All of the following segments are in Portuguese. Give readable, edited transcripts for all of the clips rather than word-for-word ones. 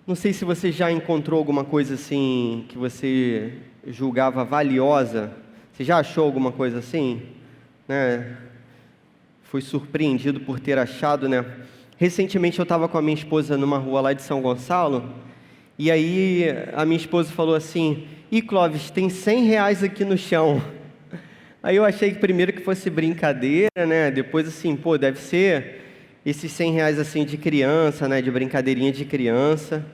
Não sei se você já encontrou alguma coisa assim que você julgava valiosa. Você já achou alguma coisa assim? Né? Foi surpreendido por ter achado, né? Recentemente eu estava com a minha esposa numa rua lá de São Gonçalo, e aí a minha esposa falou assim: "Ih, Clóvis, tem R$ 100 aqui no chão." Aí eu achei que primeiro que fosse brincadeira, né? Depois assim, pô, deve ser esses R$ 100 assim de criança, né? De brincadeirinha de criança.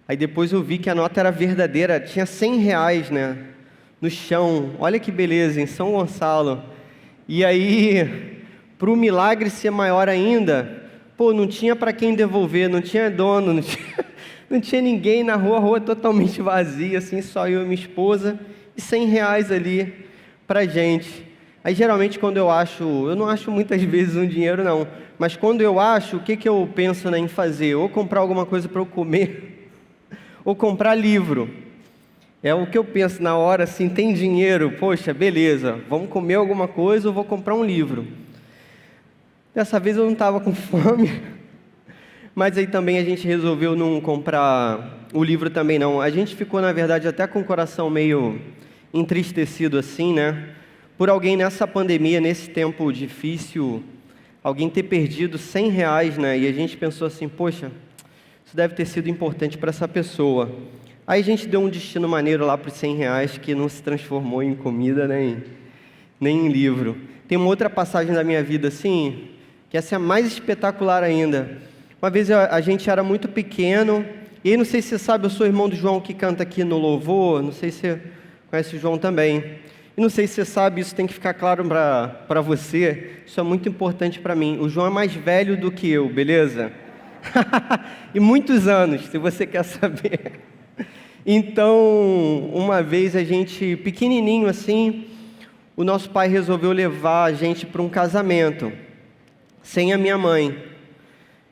Aí depois eu vi que a nota era verdadeira, tinha R$ 100, né? No chão. Olha que beleza, em São Gonçalo. E aí, para o milagre ser maior ainda, pô, não tinha para quem devolver, não tinha dono, não tinha ninguém na rua, a rua totalmente vazia, assim, só eu e minha esposa, e R$ 100 ali pra gente. Aí geralmente quando eu não acho muitas vezes um dinheiro não, mas quando eu acho, o que que eu penso, né, em fazer? Ou comprar alguma coisa para eu comer, ou comprar livro. É o que eu penso na hora, assim, tem dinheiro, poxa, beleza, vamos comer alguma coisa ou vou comprar um livro. Dessa vez eu não estava com fome, mas aí também a gente resolveu não comprar o livro também não. A gente ficou, na verdade, até com o coração meio entristecido assim, né? Por alguém nessa pandemia, nesse tempo difícil, alguém ter perdido R$ 100, né? E a gente pensou assim, poxa, isso deve ter sido importante para essa pessoa. Aí a gente deu um destino maneiro lá para os R$ 100, que não se transformou em comida nem em livro. Tem uma outra passagem da minha vida assim, que essa é mais espetacular ainda. Uma vez a gente era muito pequeno, e aí não sei se você sabe, eu sou irmão do João que canta aqui no louvor, não sei se você conhece o João também. E não sei se você sabe, isso tem que ficar claro para você, isso é muito importante para mim. O João é mais velho do que eu, beleza? E muitos anos, se você quer saber. Então, uma vez a gente, pequenininho assim, o nosso pai resolveu levar a gente para um casamento, sem a minha mãe.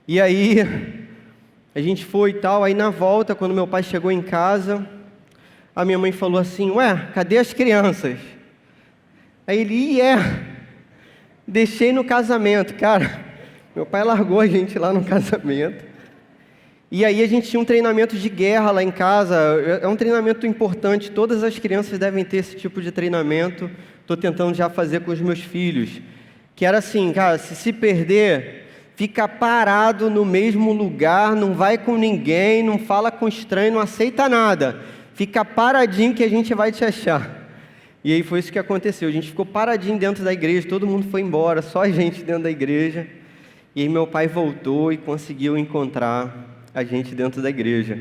E aí, a gente foi e tal, aí na volta, quando meu pai chegou em casa, a minha mãe falou assim, ué, cadê as crianças? Aí ele, deixei no casamento, cara. Meu pai largou a gente lá no casamento. E aí a gente tinha um treinamento de guerra lá em casa, é um treinamento importante, todas as crianças devem ter esse tipo de treinamento, estou tentando já fazer com os meus filhos. Que era assim, cara, se perder, fica parado no mesmo lugar, não vai com ninguém, não fala com estranho, não aceita nada. Fica paradinho que a gente vai te achar. E aí foi isso que aconteceu, a gente ficou paradinho dentro da igreja, todo mundo foi embora, só a gente dentro da igreja. E aí meu pai voltou e conseguiu encontrar a gente dentro da igreja.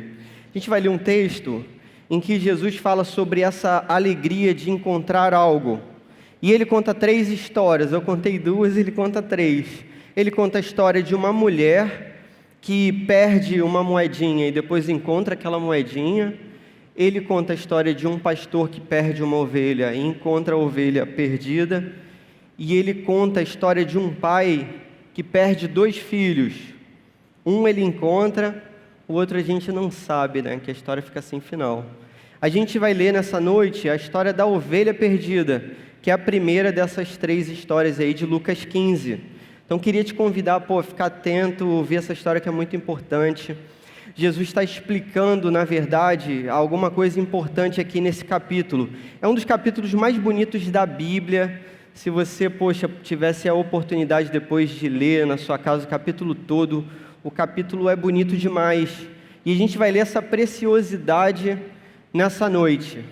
A gente vai ler um texto em que Jesus fala sobre essa alegria de encontrar algo. E ele conta 3 histórias, eu contei 2, ele conta 3. Ele conta a história de uma mulher que perde uma moedinha e depois encontra aquela moedinha. Ele conta a história de um pastor que perde uma ovelha e encontra a ovelha perdida. E ele conta a história de um pai que perde 2 filhos. Um ele encontra, o outro a gente não sabe, né? Que a história fica sem final. A gente vai ler nessa noite a história da ovelha perdida, que é a primeira dessas 3 histórias aí de Lucas 15. Então queria te convidar a ficar atento, ver essa história que é muito importante. Jesus está explicando, na verdade, alguma coisa importante aqui nesse capítulo. É um dos capítulos mais bonitos da Bíblia. Se você, tivesse a oportunidade depois de ler na sua casa o capítulo todo, o capítulo é bonito demais. E a gente vai ler essa preciosidade nessa noite.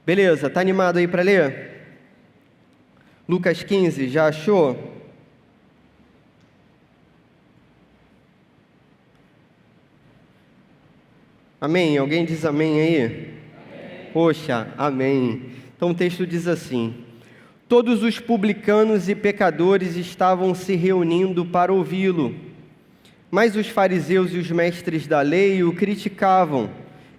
Beleza, tá animado aí para ler? Lucas 15, já achou? Amém? Alguém diz amém aí? Amém. Poxa, amém. Então o texto diz assim: todos os publicanos e pecadores estavam se reunindo para ouvi-lo, mas os fariseus e os mestres da lei o criticavam.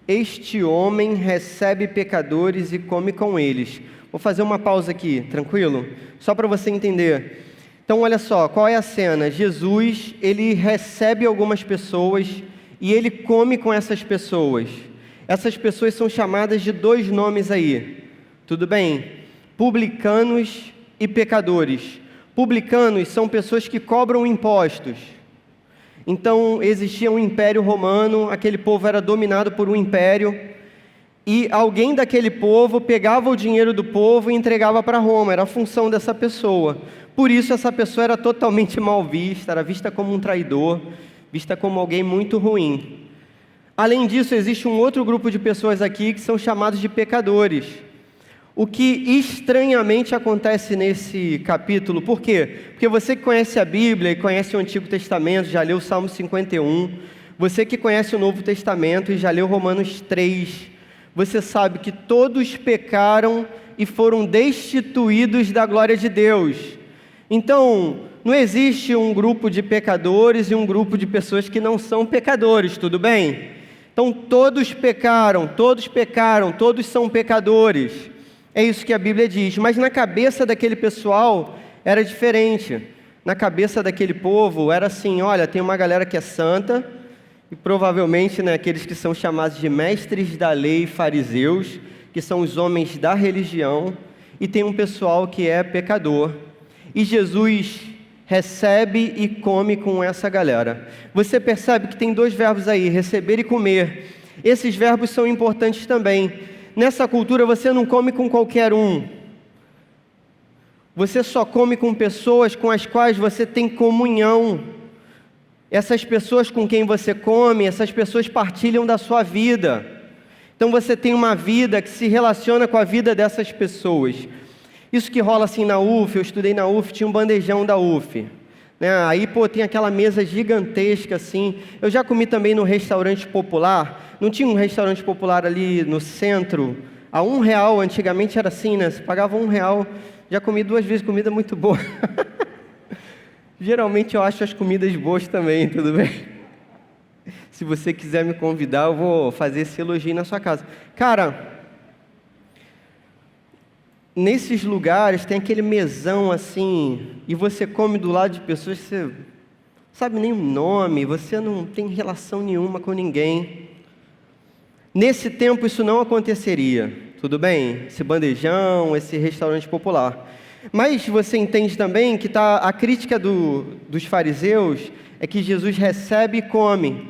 Este homem recebe pecadores e come com eles. Vou fazer uma pausa aqui, tranquilo? Só para você entender. Então olha só, qual é a cena? Jesus, ele recebe algumas pessoas e ele come com essas pessoas. Essas pessoas são chamadas de 2 nomes aí, tudo bem? Publicanos e pecadores. Publicanos são pessoas que cobram impostos. Então existia um império romano, aquele povo era dominado por um império, e alguém daquele povo pegava o dinheiro do povo e entregava para Roma, era a função dessa pessoa. Por isso essa pessoa era totalmente mal vista, era vista como um traidor, vista como alguém muito ruim. Além disso, existe um outro grupo de pessoas aqui que são chamados de pecadores. O que estranhamente acontece nesse capítulo, por quê? Porque você que conhece a Bíblia e conhece o Antigo Testamento, já leu o Salmo 51, você que conhece o Novo Testamento e já leu Romanos 3, você sabe que todos pecaram e foram destituídos da glória de Deus. Então, não existe um grupo de pecadores e um grupo de pessoas que não são pecadores, tudo bem? Então, todos pecaram, todos são pecadores. É isso que a Bíblia diz. Mas na cabeça daquele pessoal era diferente. Na cabeça daquele povo era assim, olha, tem uma galera que é santa, e provavelmente, né, aqueles que são chamados de mestres da lei, fariseus, que são os homens da religião, e tem um pessoal que é pecador. E Jesus recebe e come com essa galera. Você percebe que tem dois verbos aí, receber e comer. Esses verbos são importantes também. Nessa cultura você não come com qualquer um. Você só come com pessoas com as quais você tem comunhão. Essas pessoas com quem você come, essas pessoas partilham da sua vida. Então você tem uma vida que se relaciona com a vida dessas pessoas. Isso que rola assim na UF, eu estudei na UF, tinha um bandejão da UF. Né? Aí, tem aquela mesa gigantesca assim. Eu já comi também no restaurante popular. Não tinha um restaurante popular ali no centro? A R$1, antigamente era assim, né? Você pagava R$1. Já comi 2 vezes, comida muito boa. Geralmente eu acho as comidas boas também, tudo bem? Se você quiser me convidar, eu vou fazer esse elogio na sua casa. Cara, nesses lugares tem aquele mesão assim, e você come do lado de pessoas que você não sabe nem o nome, você não tem relação nenhuma com ninguém. Nesse tempo isso não aconteceria, tudo bem? Esse bandejão, esse restaurante popular. Mas você entende também que a crítica dos fariseus é que Jesus recebe e come.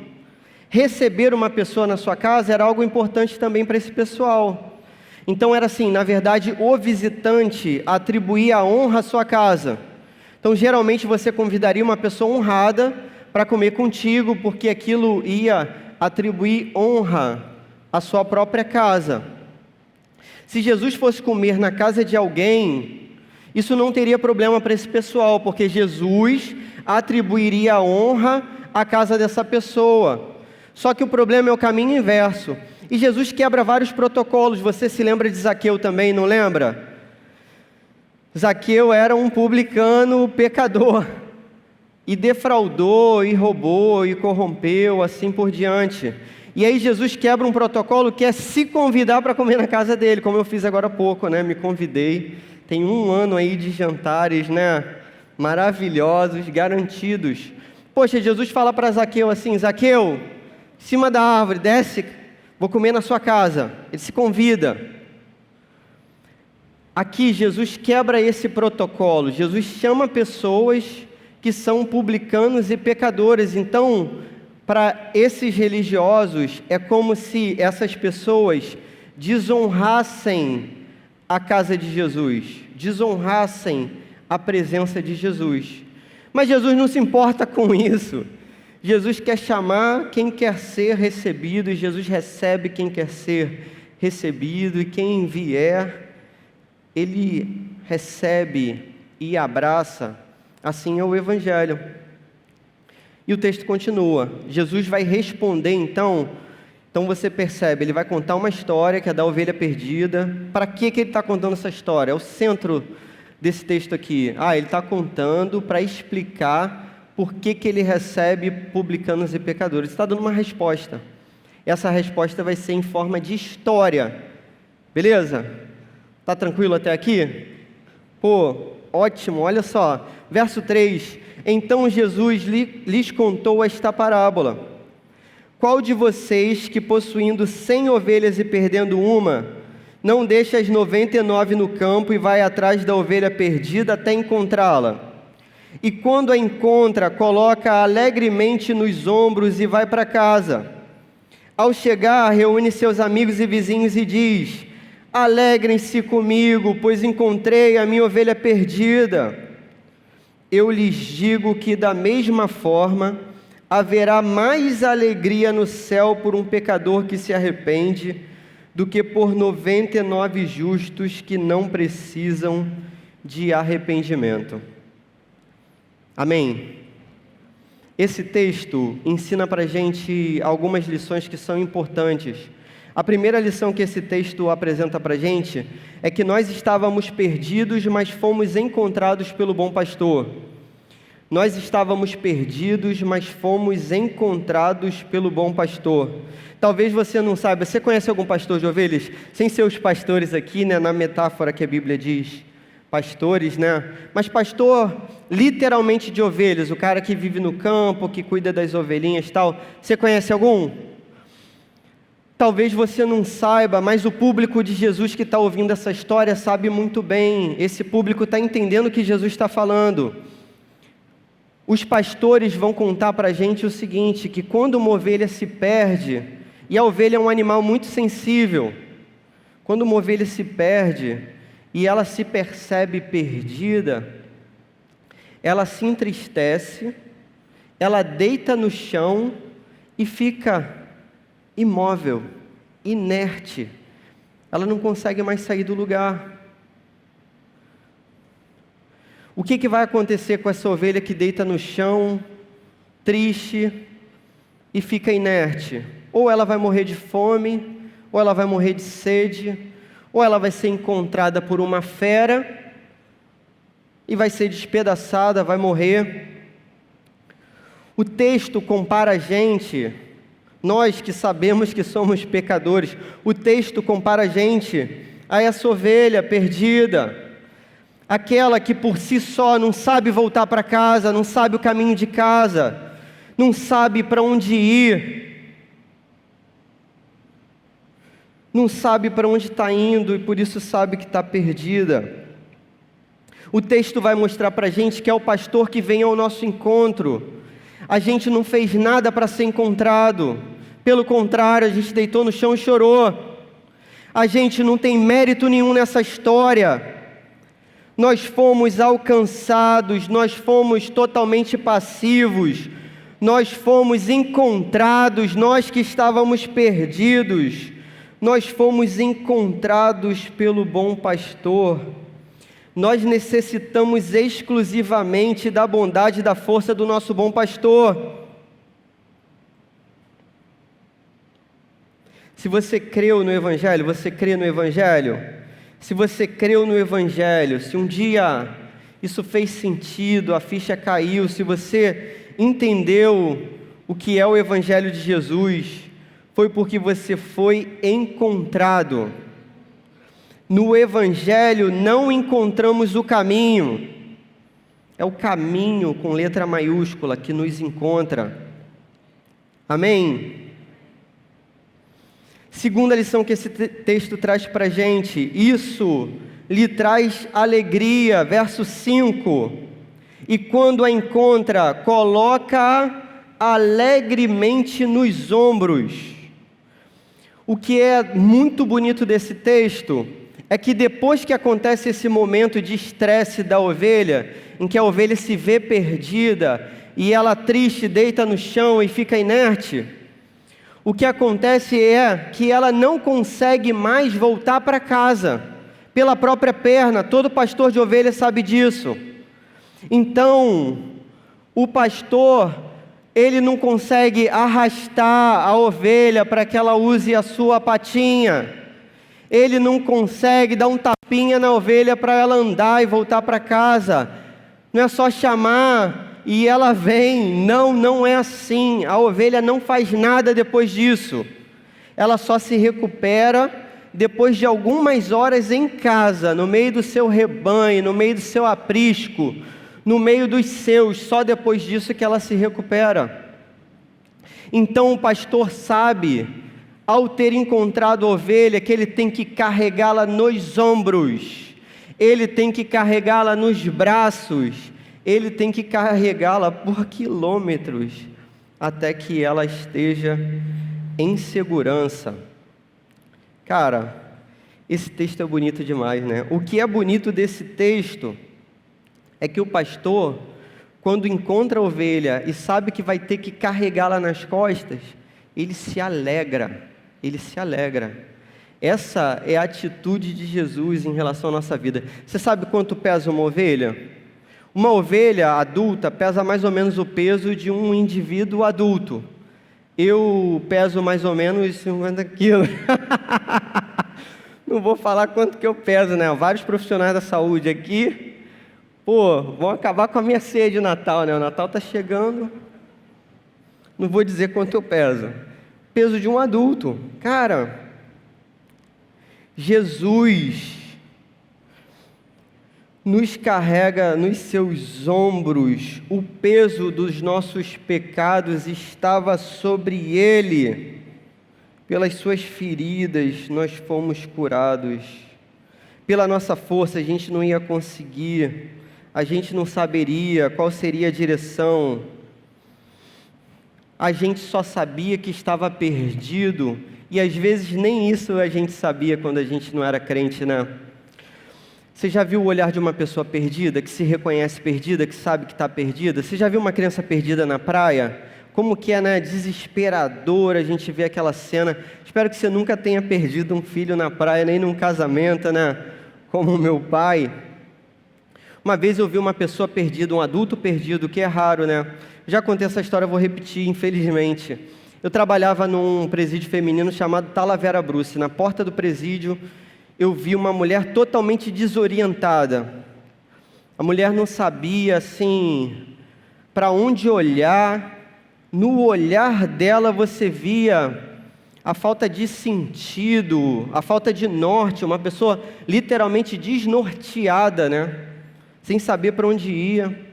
Receber uma pessoa na sua casa era algo importante também para esse pessoal. Então era assim, na verdade, o visitante atribuía a honra à sua casa. Então geralmente você convidaria uma pessoa honrada para comer contigo, porque aquilo ia atribuir honra à sua própria casa. Se Jesus fosse comer na casa de alguém, isso não teria problema para esse pessoal, porque Jesus atribuiria honra à casa dessa pessoa. Só que o problema é o caminho inverso. E Jesus quebra vários protocolos. Você se lembra de Zaqueu também, não lembra? Zaqueu era um publicano pecador. E defraudou, e roubou, e corrompeu, assim por diante. E aí Jesus quebra um protocolo que é se convidar para comer na casa dele, como eu fiz agora há pouco, né? Me convidei. Tem 1 ano aí de jantares, né? Maravilhosos, garantidos. Poxa, Jesus fala para Zaqueu assim, Zaqueu, em cima da árvore, desce, vou comer na sua casa. Ele se convida. Aqui Jesus quebra esse protocolo. Jesus chama pessoas que são publicanos e pecadores. Então, para esses religiosos, é como se essas pessoas desonrassem a casa de Jesus, desonrassem a presença de Jesus. Mas Jesus não se importa com isso. Jesus quer chamar quem quer ser recebido, e Jesus recebe quem quer ser recebido, e quem vier, Ele recebe e abraça. Assim é o Evangelho. E o texto continua. Jesus vai responder então você percebe, ele vai contar uma história que é da ovelha perdida. Para que ele está contando essa história? É o centro desse texto aqui. Ele está contando para explicar por que ele recebe publicanos e pecadores. Ele está dando uma resposta. Essa resposta vai ser em forma de história. Beleza? Está tranquilo até aqui? Ótimo, olha só. Verso 3. Então Jesus lhes contou esta parábola. Qual de vocês que possuindo 100 ovelhas e perdendo uma, não deixa as 99 no campo e vai atrás da ovelha perdida até encontrá-la? E quando a encontra, coloca alegremente nos ombros e vai para casa. Ao chegar, reúne seus amigos e vizinhos e diz: alegrem-se comigo, pois encontrei a minha ovelha perdida. Eu lhes digo que da mesma forma haverá mais alegria no céu por um pecador que se arrepende do que por 99 justos que não precisam de arrependimento. Amém? Esse texto ensina para a gente algumas lições que são importantes. A primeira lição que esse texto apresenta para a gente é que nós estávamos perdidos, mas fomos encontrados pelo bom pastor. Nós estávamos perdidos, mas fomos encontrados pelo bom pastor. Talvez você não saiba, você conhece algum pastor de ovelhas? Sem ser os pastores aqui, né, na metáfora que a Bíblia diz, pastores, né? Mas pastor literalmente de ovelhas, o cara que vive no campo, que cuida das ovelhinhas e tal. Você conhece algum? Talvez você não saiba, mas o público de Jesus que está ouvindo essa história sabe muito bem. Esse público está entendendo o que Jesus está falando. Os pastores vão contar para a gente o seguinte, que quando uma ovelha se perde, e a ovelha é um animal muito sensível, quando uma ovelha se perde e ela se percebe perdida, ela se entristece, ela deita no chão e fica imóvel, inerte. Ela não consegue mais sair do lugar. O que vai acontecer com essa ovelha que deita no chão, triste e fica inerte? Ou ela vai morrer de fome, ou ela vai morrer de sede, ou ela vai ser encontrada por uma fera e vai ser despedaçada, vai morrer. O texto compara a gente, nós que sabemos que somos pecadores, o texto compara a gente a essa ovelha perdida, aquela que por si só não sabe voltar para casa, não sabe o caminho de casa, não sabe para onde ir, não sabe para onde está indo e por isso sabe que está perdida. O texto vai mostrar para a gente que é o pastor que vem ao nosso encontro. A gente não fez nada para ser encontrado, pelo contrário, a gente deitou no chão e chorou. A gente não tem mérito nenhum nessa história. Nós fomos alcançados, nós fomos totalmente passivos, nós fomos encontrados, nós que estávamos perdidos, nós fomos encontrados pelo bom pastor. Nós necessitamos exclusivamente da bondade e da força do nosso bom pastor. Se você creu no Evangelho, você crê no Evangelho? Se você creu no Evangelho, se um dia isso fez sentido, a ficha caiu, se você entendeu o que é o Evangelho de Jesus, foi porque você foi encontrado. No Evangelho não encontramos o caminho, é o caminho com letra maiúscula que nos encontra. Amém? Segunda lição que esse texto traz para a gente, isso lhe traz alegria, verso 5, e quando a encontra, coloca alegremente nos ombros. O que é muito bonito desse texto é que depois que acontece esse momento de estresse da ovelha, em que a ovelha se vê perdida e ela triste deita no chão e fica inerte, o que acontece é que ela não consegue mais voltar para casa pela própria perna. Todo pastor de ovelha sabe disso. Então, o pastor, ele não consegue arrastar a ovelha para que ela use a sua patinha. Ele não consegue dar um tapinha na ovelha para ela andar e voltar para casa. Não é só chamar e ela vem. Não, não é assim. A ovelha não faz nada depois disso. Ela só se recupera depois de algumas horas em casa, no meio do seu rebanho, no meio do seu aprisco, no meio dos seus. Só depois disso que ela se recupera. Então o pastor sabe, ao ter encontrado a ovelha, que ele tem que carregá-la nos ombros, ele tem que carregá-la nos braços, ele tem que carregá-la por quilômetros até que ela esteja em segurança. Cara, esse texto é bonito demais, né? O que é bonito desse texto é que o pastor, quando encontra a ovelha e sabe que vai ter que carregá-la nas costas, ele se alegra, ele se alegra. Essa é a atitude de Jesus em relação à nossa vida. Você sabe quanto pesa uma ovelha? Uma ovelha adulta pesa mais ou menos o peso de um indivíduo adulto. Eu peso mais ou menos 50 quilos. Não vou falar quanto que eu peso, né? Vários profissionais da saúde aqui, vão acabar com a minha ceia de Natal, né? O Natal está chegando. Não vou dizer quanto eu peso. Peso de um adulto. Cara, Jesus nos carrega nos seus ombros, o peso dos nossos pecados estava sobre ele, pelas suas feridas nós fomos curados, pela nossa força a gente não ia conseguir, a gente não saberia qual seria a direção, a gente só sabia que estava perdido, e às vezes nem isso a gente sabia quando a gente não era crente, né? Você já viu o olhar de uma pessoa perdida, que se reconhece perdida, que sabe que está perdida? Você já viu uma criança perdida na praia? Como que é, né? Desesperador a gente vê aquela cena. Espero que você nunca tenha perdido um filho na praia, nem num casamento, né? Como o meu pai. Uma vez eu vi uma pessoa perdida, um adulto perdido, que é raro, né? Já contei essa história, eu vou repetir, infelizmente. Eu trabalhava num presídio feminino chamado Talavera Bruce. Na porta do presídio, eu vi uma mulher totalmente desorientada. A mulher não sabia, assim, para onde olhar. No olhar dela você via a falta de sentido, a falta de norte, uma pessoa literalmente desnorteada, né? Sem saber para onde ia.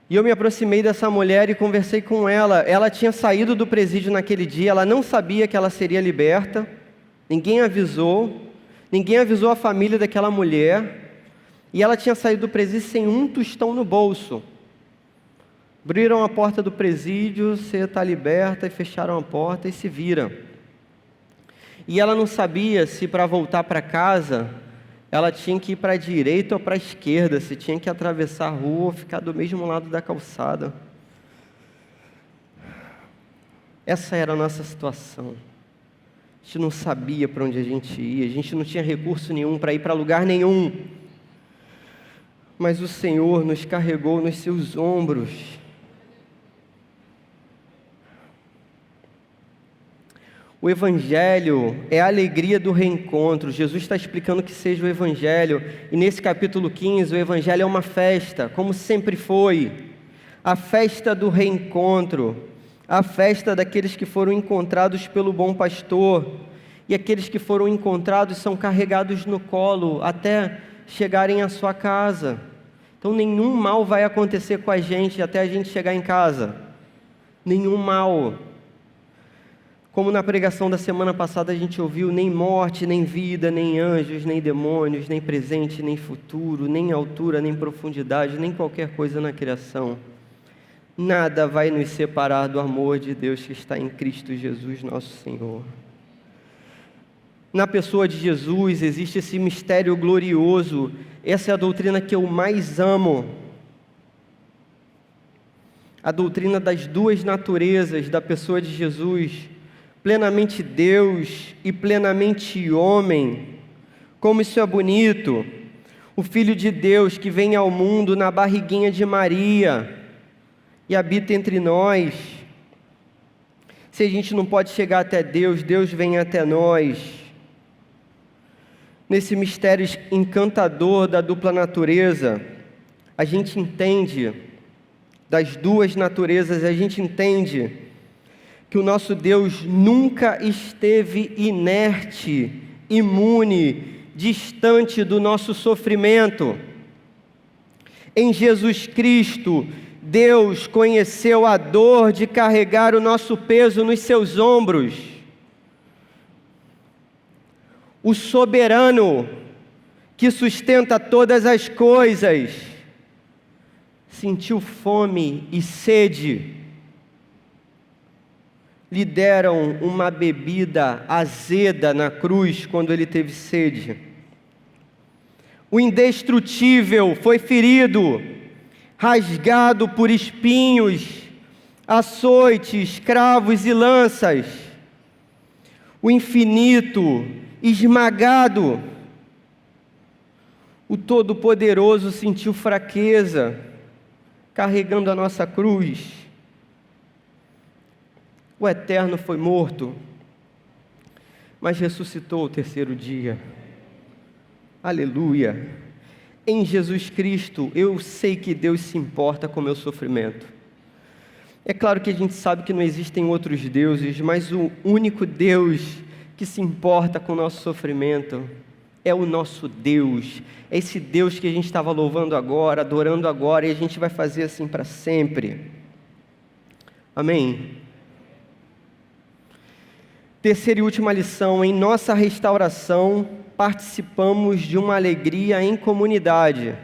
E eu me aproximei dessa mulher e conversei com ela. Ela tinha saído do presídio naquele dia, ela não sabia que ela seria liberta. Ninguém avisou a família daquela mulher. E ela tinha saído do presídio sem um tostão no bolso. Abriram a porta do presídio, você está liberta, e fecharam a porta e se vira. E ela não sabia se para voltar para casa ela tinha que ir para a direita ou para a esquerda, se tinha que atravessar a rua ou ficar do mesmo lado da calçada. Essa era a nossa situação. A gente não sabia para onde a gente ia, a gente não tinha recurso nenhum para ir para lugar nenhum. Mas o Senhor nos carregou nos seus ombros. O Evangelho é a alegria do reencontro. Jesus está explicando o que seja o Evangelho. E nesse capítulo 15, o Evangelho é uma festa, como sempre foi. A festa do reencontro. A festa daqueles que foram encontrados pelo bom pastor. E aqueles que foram encontrados são carregados no colo até chegarem à sua casa. Então nenhum mal vai acontecer com a gente até a gente chegar em casa. Nenhum mal. Como na pregação da semana passada a gente ouviu, nem morte, nem vida, nem anjos, nem demônios, nem presente, nem futuro, nem altura, nem profundidade, nem qualquer coisa na criação. Nada vai nos separar do amor de Deus que está em Cristo Jesus, nosso Senhor. Na pessoa de Jesus existe esse mistério glorioso. Essa é a doutrina que eu mais amo. A doutrina das duas naturezas da pessoa de Jesus. Plenamente Deus e plenamente homem. Como isso é bonito! O Filho de Deus que vem ao mundo na barriguinha de Maria e habita entre nós. Se a gente não pode chegar até Deus, Deus vem até nós. Nesse mistério encantador da dupla natureza, a gente entende das duas naturezas, a gente entende que o nosso Deus nunca esteve inerte, imune, distante do nosso sofrimento. Em Jesus Cristo, Deus conheceu a dor de carregar o nosso peso nos seus ombros. O soberano que sustenta todas as coisas sentiu fome e sede, lhe deram uma bebida azeda na cruz quando ele teve sede. O indestrutível foi ferido, rasgado por espinhos, açoites, cravos e lanças. O infinito esmagado. O Todo-Poderoso sentiu fraqueza, carregando a nossa cruz. O Eterno foi morto, mas ressuscitou ao terceiro dia. Aleluia! Em Jesus Cristo, eu sei que Deus se importa com o meu sofrimento. É claro que a gente sabe que não existem outros deuses, mas o único Deus que se importa com o nosso sofrimento é o nosso Deus. É esse Deus que a gente estava louvando agora, adorando agora, e a gente vai fazer assim para sempre. Amém? Terceira e última lição: em nossa restauração, participamos de uma alegria em comunidade.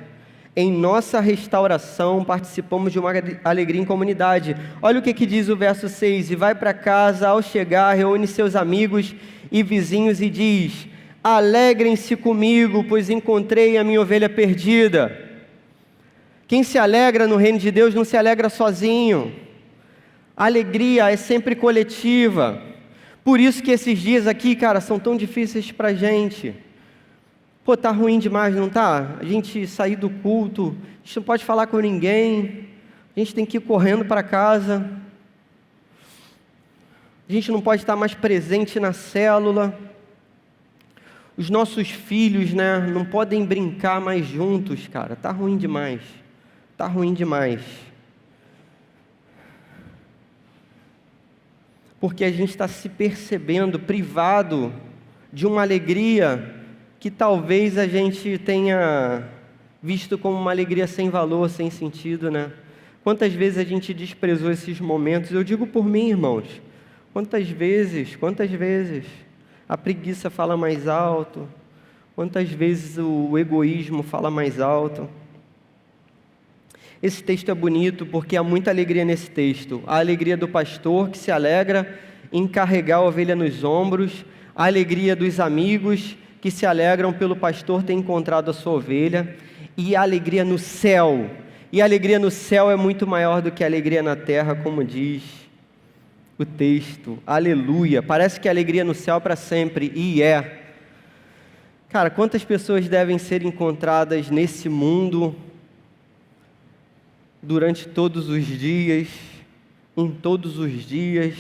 Em nossa restauração, participamos de uma alegria em comunidade. Olha o que diz o verso 6. E vai para casa, ao chegar, reúne seus amigos e vizinhos e diz: alegrem-se comigo, pois encontrei a minha ovelha perdida. Quem se alegra no reino de Deus não se alegra sozinho. A alegria é sempre coletiva. Por isso que esses dias aqui, cara, são tão difíceis para a gente. Pô, tá ruim demais, não tá? A gente sair do culto, a gente não pode falar com ninguém, a gente tem que ir correndo para casa, a gente não pode estar mais presente na célula, os nossos filhos, né, não podem brincar mais juntos, cara, tá ruim demais, tá ruim demais. Porque a gente está se percebendo privado de uma alegria que talvez a gente tenha visto como uma alegria sem valor, sem sentido, né? Quantas vezes a gente desprezou esses momentos? Eu digo por mim, irmãos. Quantas vezes a preguiça fala mais alto? Quantas vezes o egoísmo fala mais alto? Esse texto é bonito porque há muita alegria nesse texto. A alegria do pastor que se alegra em carregar a ovelha nos ombros, a alegria dos amigos que se alegram pelo pastor ter encontrado a sua ovelha, e a alegria no céu. E a alegria no céu é muito maior do que a alegria na terra, como diz o texto. Aleluia! Parece que a alegria no céu é para sempre, e é. Cara, quantas pessoas devem ser encontradas nesse mundo durante todos os dias, em todos os dias,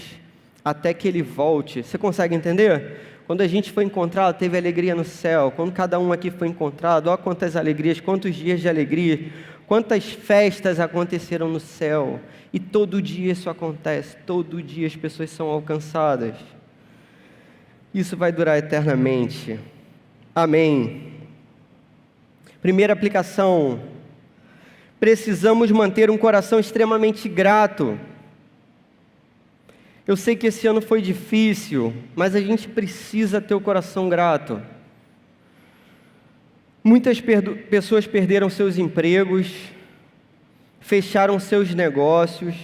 até que Ele volte? Você consegue entender? Quando a gente foi encontrado, teve alegria no céu. Quando cada um aqui foi encontrado, olha quantas alegrias, quantos dias de alegria, quantas festas aconteceram no céu. E todo dia isso acontece, todo dia as pessoas são alcançadas. Isso vai durar eternamente. Amém. Primeira aplicação: precisamos manter um coração extremamente grato. Eu sei que esse ano foi difícil, mas a gente precisa ter o coração grato. Muitas pessoas perderam seus empregos, fecharam seus negócios,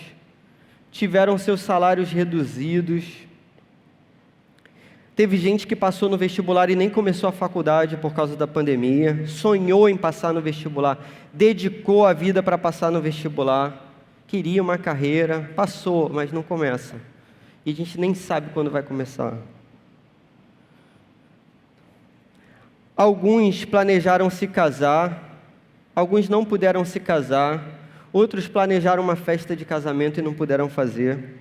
tiveram seus salários reduzidos. Teve gente que passou no vestibular e nem começou a faculdade por causa da pandemia, sonhou em passar no vestibular, dedicou a vida para passar no vestibular, queria uma carreira, passou, mas não começa. E a gente nem sabe quando vai começar. Alguns planejaram se casar, alguns não puderam se casar, outros planejaram uma festa de casamento e não puderam fazer.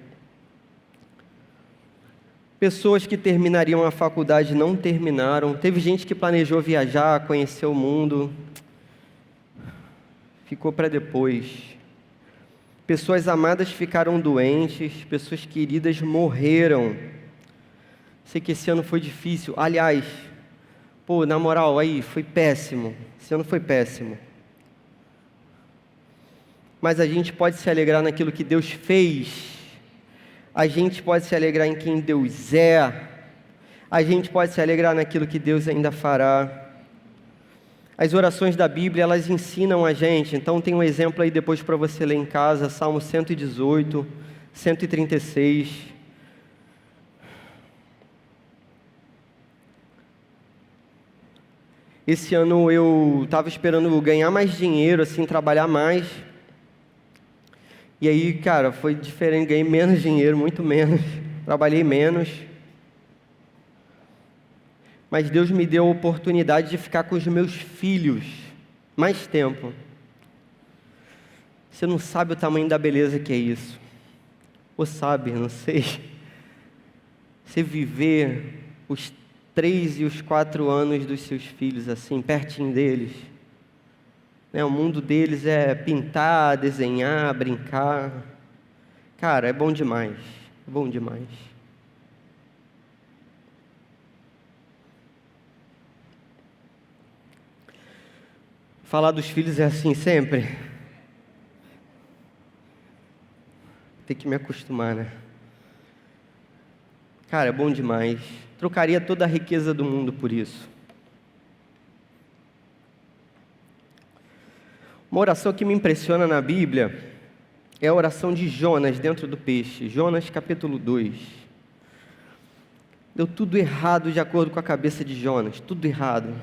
Pessoas que terminariam a faculdade não terminaram. Teve gente que planejou viajar, conhecer o mundo, ficou para depois. Pessoas amadas ficaram doentes, pessoas queridas morreram. Sei que esse ano foi difícil. Aliás, na moral, aí, foi péssimo. Esse ano foi péssimo. Mas a gente pode se alegrar naquilo que Deus fez. A gente pode se alegrar em quem Deus é. A gente pode se alegrar naquilo que Deus ainda fará. As orações da Bíblia, elas ensinam a gente. Então tem um exemplo aí depois para você ler em casa, Salmo 118, 136. Esse ano eu estava esperando ganhar mais dinheiro, assim, trabalhar mais. E aí, cara, foi diferente, ganhei menos dinheiro, muito menos. Trabalhei menos. Mas Deus me deu a oportunidade de ficar com os meus filhos mais tempo. Você não sabe o tamanho da beleza que é isso. Ou sabe, não sei. Você viver os 3 e os 4 anos dos seus filhos assim, pertinho deles. O mundo deles é pintar, desenhar, brincar. Cara, é bom demais. É bom demais. Falar dos filhos é assim sempre. Tem que me acostumar, né? Cara, é bom demais. Trocaria toda a riqueza do mundo por isso. Uma oração que me impressiona na Bíblia é a oração de Jonas dentro do peixe. Jonas capítulo 2. Deu tudo errado de acordo com a cabeça de Jonas. Tudo errado.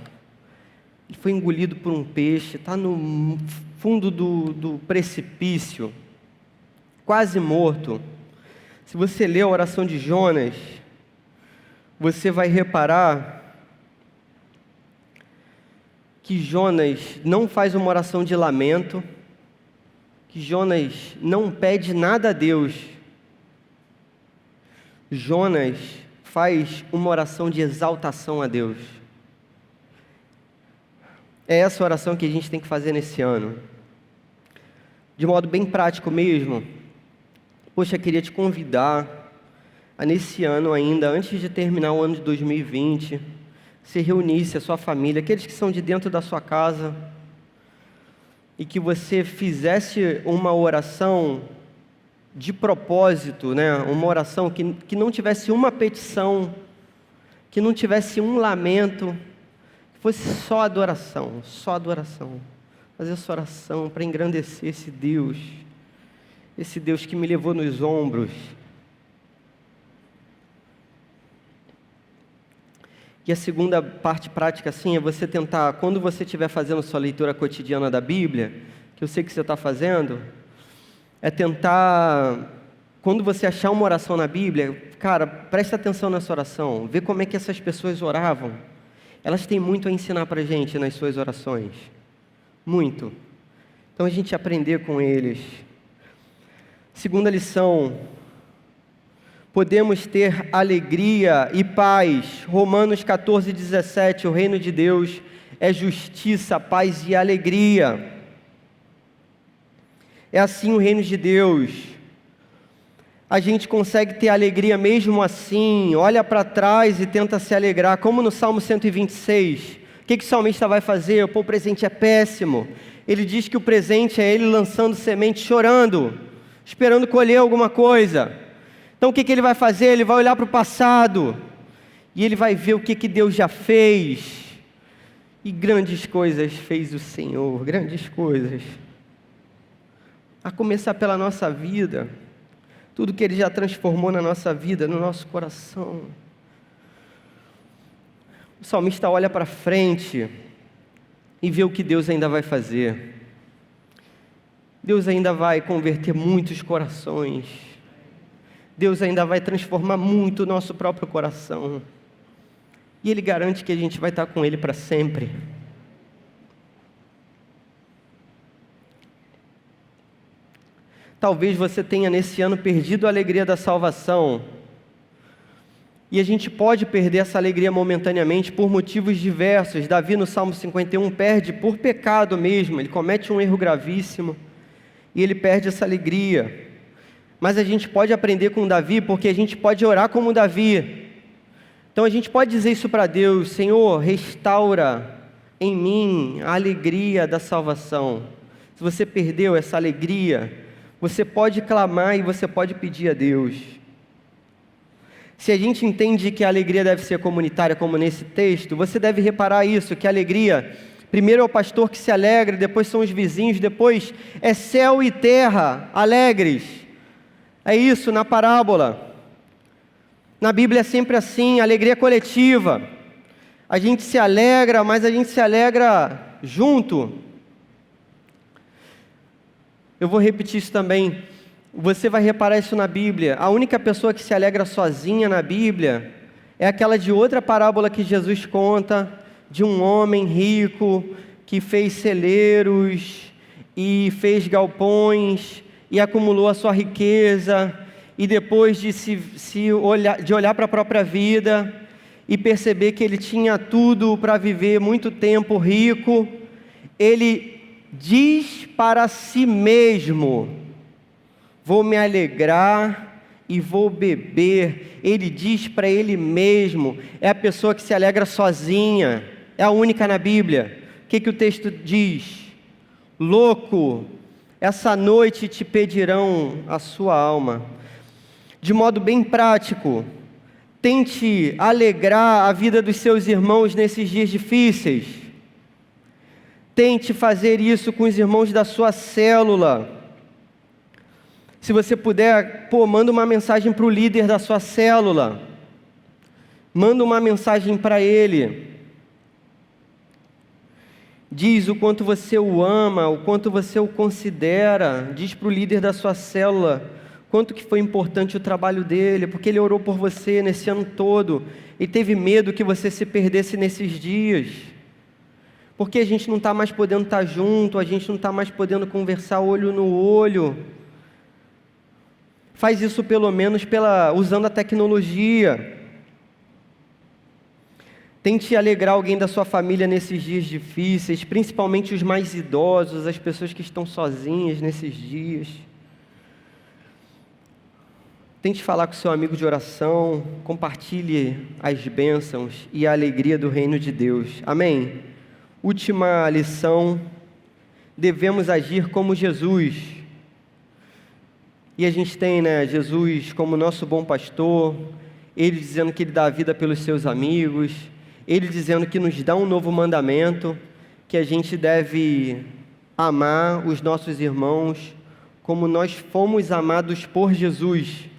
Ele foi engolido por um peixe, está no fundo do precipício, quase morto. Se você ler a oração de Jonas, você vai reparar que Jonas não faz uma oração de lamento, que Jonas não pede nada a Deus. Jonas faz uma oração de exaltação a Deus. É essa oração que a gente tem que fazer nesse ano. De modo bem prático mesmo. Poxa, eu queria te convidar a nesse ano ainda, antes de terminar o ano de 2020, se reunisse a sua família, aqueles que são de dentro da sua casa, e que você fizesse uma oração de propósito, né? Uma oração que não tivesse uma petição, que não tivesse um lamento, que fosse só adoração, só adoração. Fazer essa oração para engrandecer esse Deus que me levou nos ombros. E a segunda parte prática, assim, é você tentar, quando você estiver fazendo sua leitura cotidiana da Bíblia, que eu sei que você está fazendo, é tentar, quando você achar uma oração na Bíblia, cara, presta atenção nessa oração, vê como é que essas pessoas oravam. Elas têm muito a ensinar para a gente nas suas orações. Muito. Então a gente aprender com eles. Segunda lição, podemos ter alegria e paz. Romanos 14, 17, o reino de Deus é justiça, paz e alegria. É assim o reino de Deus. A gente consegue ter alegria mesmo assim, olha para trás e tenta se alegrar, como no Salmo 126. O que o salmista vai fazer? Pô, o presente é péssimo. Ele diz que o presente é ele lançando semente, chorando, esperando colher alguma coisa. Então o que ele vai fazer? Ele vai olhar para o passado e ele vai ver o que Deus já fez. E grandes coisas fez o Senhor, grandes coisas. A começar pela nossa vida, tudo que Ele já transformou na nossa vida, no nosso coração. O salmista olha para frente e vê o que Deus ainda vai fazer. Deus ainda vai converter muitos corações. Deus ainda vai transformar muito o nosso próprio coração. E Ele garante que a gente vai estar com Ele para sempre. Talvez você tenha nesse ano perdido a alegria da salvação. E a gente pode perder essa alegria momentaneamente por motivos diversos. Davi no Salmo 51 perde por pecado mesmo. Ele comete um erro gravíssimo e ele perde essa alegria. Mas a gente pode aprender com Davi, porque a gente pode orar como Davi. Então a gente pode dizer isso para Deus: Senhor, restaura em mim a alegria da salvação. Se você perdeu essa alegria, você pode clamar e você pode pedir a Deus. Se a gente entende que a alegria deve ser comunitária, como nesse texto, você deve reparar isso, que a alegria Primeiro é o pastor que se alegra, depois são os vizinhos, depois é céu e terra alegres. É isso na parábola. Na Bíblia é sempre assim, alegria coletiva. A gente se alegra, mas a gente se alegra junto. Eu vou repetir isso também. Você vai reparar isso na Bíblia. A única pessoa que se alegra sozinha na Bíblia é aquela de outra parábola que Jesus conta, de um homem rico que fez celeiros e fez galpões e acumulou a sua riqueza, e depois de olhar para a própria vida e perceber que ele tinha tudo para viver muito tempo rico, ele diz para si mesmo: vou me alegrar e vou beber. Ele diz para ele mesmo. É a pessoa que se alegra sozinha, é a única na Bíblia. O que o texto diz? Louco, essa noite te pedirão a sua alma. De modo bem prático, tente alegrar a vida dos seus irmãos nesses dias difíceis. Tente fazer isso com os irmãos da sua célula. Se você puder, manda uma mensagem para o líder da sua célula. Manda uma mensagem para ele. Diz o quanto você o ama, o quanto você o considera. Diz para o líder da sua célula quanto que foi importante o trabalho dele, porque ele orou por você nesse ano todo e teve medo que você se perdesse nesses dias. Porque a gente não está mais podendo estar junto, a gente não está mais podendo conversar olho no olho. Faz isso pelo menos usando a tecnologia. Tente alegrar alguém da sua família nesses dias difíceis, principalmente os mais idosos, as pessoas que estão sozinhas nesses dias. Tente falar com seu amigo de oração, compartilhe as bênçãos e a alegria do reino de Deus. Amém? Última lição: devemos agir como Jesus. E a gente tem, Jesus como nosso bom pastor, Ele dizendo que Ele dá a vida pelos seus amigos, Ele dizendo que nos dá um novo mandamento, que a gente deve amar os nossos irmãos como nós fomos amados por Jesus.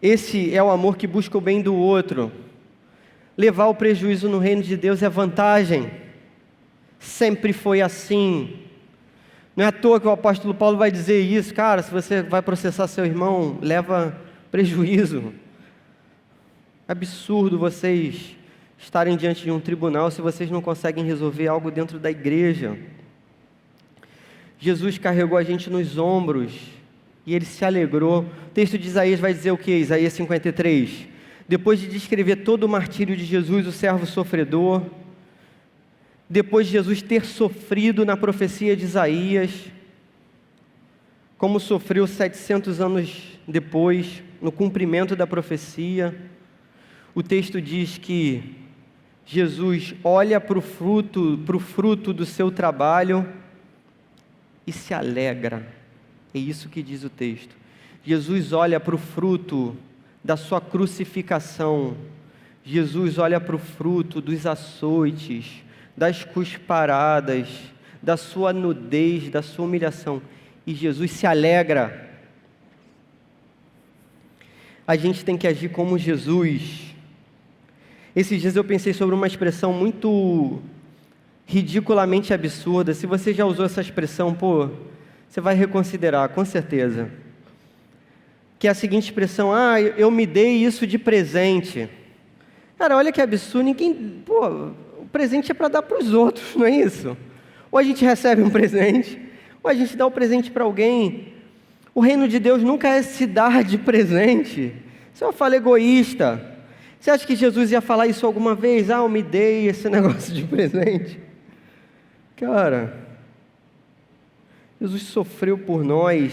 Esse é o amor que busca o bem do outro. Levar o prejuízo no reino de Deus é vantagem. Sempre foi assim. Não é à toa que o apóstolo Paulo vai dizer isso. Cara, se você vai processar seu irmão, leva prejuízo. Absurdo vocês estarem diante de um tribunal se vocês não conseguem resolver algo dentro da igreja. Jesus carregou a gente nos ombros e Ele se alegrou. O texto de Isaías vai dizer o que? Isaías 53. Depois de descrever todo o martírio de Jesus, o servo sofredor, depois de Jesus ter sofrido na profecia de Isaías, como sofreu 700 anos depois, no cumprimento da profecia, o texto diz que Jesus olha para o fruto do seu trabalho e se alegra. É isso que diz o texto. Jesus olha para o fruto da sua crucificação. Jesus olha para o fruto dos açoites, das cusparadas, da sua nudez, da sua humilhação. E Jesus se alegra. A gente tem que agir como Jesus. Esses dias eu pensei sobre uma expressão muito ridiculamente absurda. Se você já usou essa expressão, você vai reconsiderar, com certeza. Que é a seguinte expressão: eu me dei isso de presente. Cara, olha que absurdo, o presente é para dar para os outros, não é isso? Ou a gente recebe um presente, ou a gente dá o presente para alguém. O reino de Deus nunca é se dar de presente. Isso é uma fala egoísta. Você acha que Jesus ia falar isso alguma vez? Eu me dei esse negócio de presente. Cara, Jesus sofreu por nós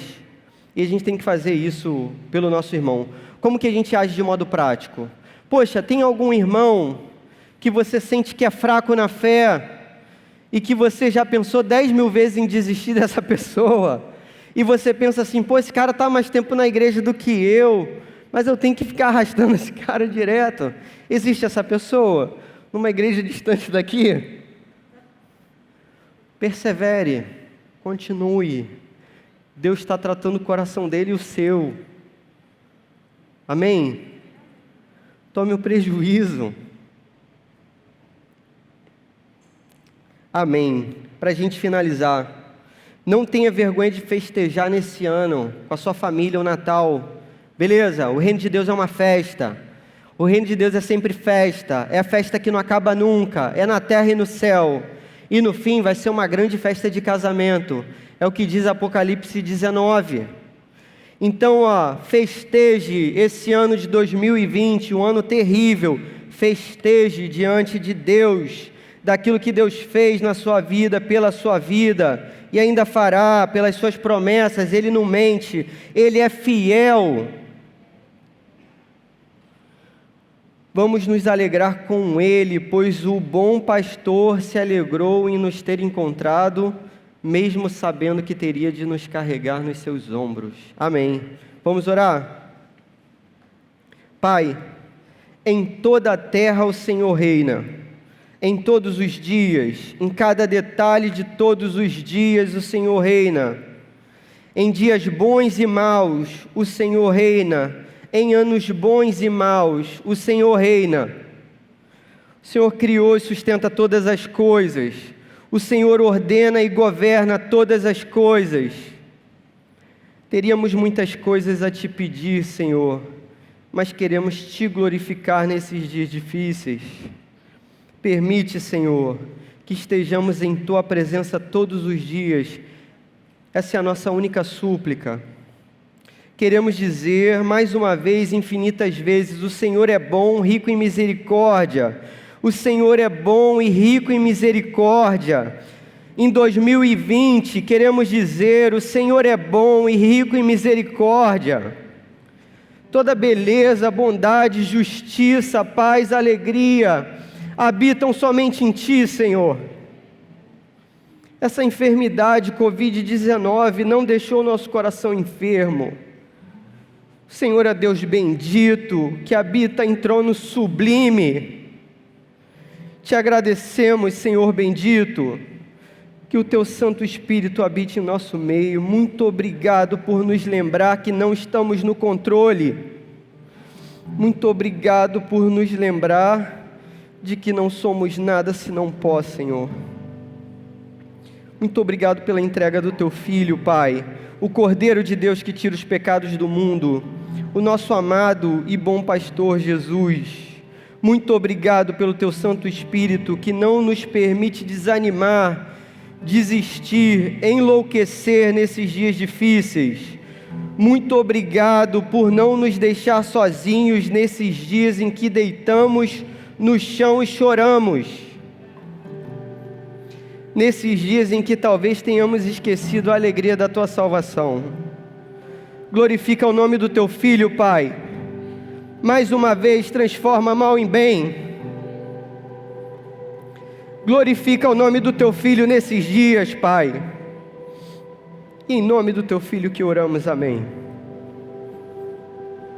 e a gente tem que fazer isso pelo nosso irmão. Como que a gente age de modo prático? Poxa, tem algum irmão que você sente que é fraco na fé e que você já pensou 10 mil vezes em desistir dessa pessoa, e você pensa assim: esse cara está mais tempo na igreja do que eu, mas eu tenho que ficar arrastando esse cara direto. Existe essa pessoa? numa igreja distante daqui. Persevere, continue. Deus está tratando o coração dele e o seu. Amém? Tome o prejuízo. Amém. Para a gente finalizar, não tenha vergonha de festejar nesse ano com a sua família o Natal. Beleza, o reino de Deus é uma festa. O reino de Deus é sempre festa. É a festa que não acaba nunca. É na terra e no céu. E no fim vai ser uma grande festa de casamento. É o que diz Apocalipse 19. Então, festeje esse ano de 2020, um ano terrível. Festeje diante de Deus, daquilo que Deus fez na sua vida, pela sua vida, e ainda fará pelas suas promessas. Ele não mente, Ele é fiel. Vamos nos alegrar com Ele, pois o bom pastor se alegrou em nos ter encontrado, mesmo sabendo que teria de nos carregar nos seus ombros. Amém. Vamos orar? Pai, em toda a terra o Senhor reina, em todos os dias, em cada detalhe de todos os dias o Senhor reina. Em dias bons e maus, o Senhor reina. Em anos bons e maus, o Senhor reina. O Senhor criou e sustenta todas as coisas. O Senhor ordena e governa todas as coisas. Teríamos muitas coisas a te pedir, Senhor, mas queremos te glorificar nesses dias difíceis. Permite, Senhor, que estejamos em tua presença todos os dias. Essa é a nossa única súplica. Queremos dizer, mais uma vez, infinitas vezes, o Senhor é bom, rico em misericórdia. O Senhor é bom e rico em misericórdia. Em 2020, queremos dizer, o Senhor é bom e rico em misericórdia. Toda beleza, bondade, justiça, paz, alegria, habitam somente em Ti, Senhor. Essa enfermidade, Covid-19, não deixou o nosso coração enfermo. O Senhor é Deus bendito, que habita em trono sublime. Te agradecemos, Senhor bendito, que o Teu Santo Espírito habite em nosso meio. Muito obrigado por nos lembrar que não estamos no controle. Muito obrigado por nos lembrar de que não somos nada senão pó, Senhor. Muito obrigado pela entrega do Teu Filho, Pai, o Cordeiro de Deus que tira os pecados do mundo, o nosso amado e bom pastor Jesus. Muito obrigado pelo Teu Santo Espírito que não nos permite desanimar, desistir, enlouquecer nesses dias difíceis. Muito obrigado por não nos deixar sozinhos nesses dias em que deitamos no chão e choramos. Nesses dias em que talvez tenhamos esquecido a alegria da Tua salvação. Glorifica o nome do Teu Filho, Pai. Mais uma vez, transforma mal em bem. Glorifica o nome do Teu Filho nesses dias, Pai. Em nome do Teu Filho que oramos, amém.